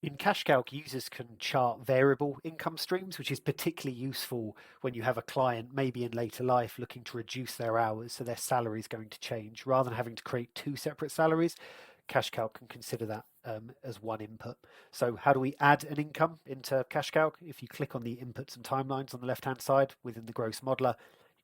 In CashCalc, users can chart variable income streams, which is particularly useful when you have a client, maybe in later life, looking to reduce their hours, so their salary is going to change. Rather than having to create two separate salaries, CashCalc can consider that as one input. So how do we add an income into CashCalc? If you click on the inputs and timelines on the left-hand side within the gross modeler,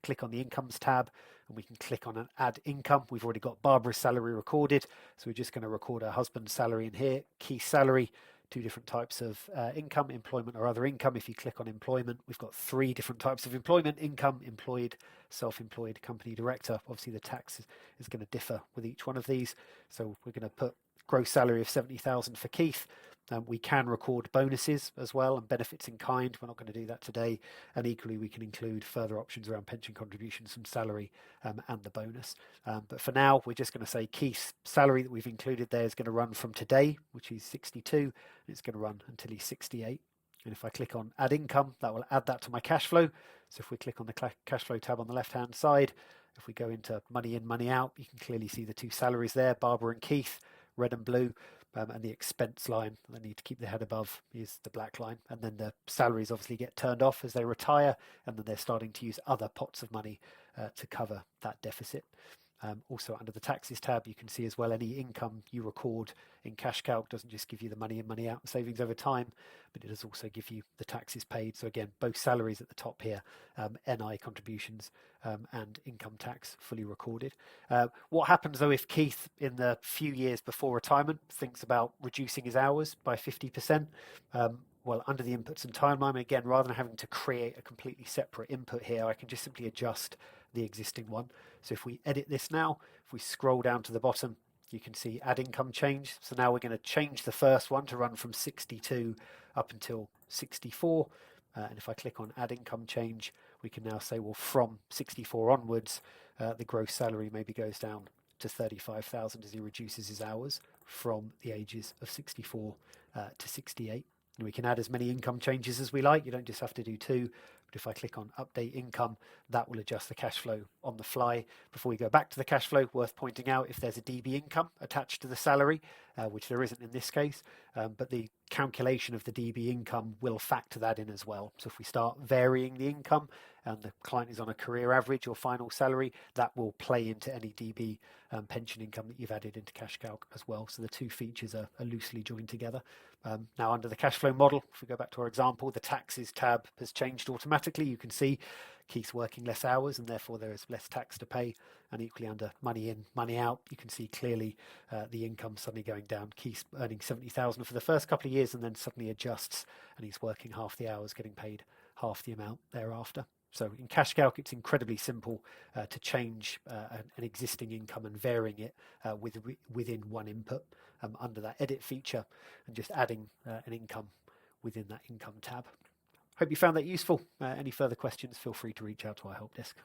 click on the incomes tab, and we can click on an add income. We've already got Barbara's salary recorded, so we're just going to record her husband's salary in here. Key salary, two different types of income, employment or other income. If you click on employment, we've got three different types of employment: income, employed, self-employed, company director. Obviously the tax is going to differ with each one of these. So we're going to put gross salary of 70,000 for Keith. We can record bonuses as well and benefits in kind. We're not going to do that today. And equally, we can include further options around pension contributions from salary and the bonus. But for now, we're just going to say Keith's salary that we've included there is going to run from today, which is 62, and it's going to run until he's 68. And if I click on add income, that will add that to my cash flow. So if we click on the cash flow tab on the left hand side, if we go into money in, money out, you can clearly see the two salaries there, Barbara and Keith, red and blue. And the expense line I need to keep the head above is the black line. And then the salaries obviously get turned off as they retire, and then they're starting to use other pots of money to cover that deficit. Also under the taxes tab, you can see as well any income you record in CashCalc doesn't just give you the money in, money out savings over time, but it does also give you the taxes paid. So again, both salaries at the top here, NI contributions and income tax fully recorded. What happens though if Keith, in the few years before retirement, thinks about reducing his hours by 50%? Well, under the inputs and timeline, again, rather than having to create a completely separate input here, I can just simply adjust the existing one. So if we edit this now, if we scroll down to the bottom, you can see add income change. So now we're going to change the first one to run from 62 up until 64. And if I click on add income change, we can now say, well, from 64 onwards, the gross salary maybe goes down to 35,000 as he reduces his hours from the ages of 64 to 68. And we can add as many income changes as we like. You don't just have to do two. But if I click on update income, that will adjust the cash flow on the fly. Before we go back to the cash flow, worth pointing out, if there's a DB income attached to the salary, which there isn't in this case, but the calculation of the DB income will factor that in as well. So if we start varying the income and the client is on a career average or final salary, that will play into any DB pension income that you've added into CashCalc as well. So the two features are loosely joined together. Now under the cash flow model, if we go back to our example, the taxes tab has changed automatically. You can see Keith's working less hours and therefore there is less tax to pay. And equally under money in, money out, you can see clearly the income suddenly going down. Keith's earning 70,000 for the first couple of years and then suddenly adjusts and he's working half the hours, getting paid half the amount thereafter. So in CashCalc, it's incredibly simple to change an existing income and varying it within one input under that edit feature and just adding an income within that income tab. Hope you found that useful. Any further questions, feel free to reach out to our help desk.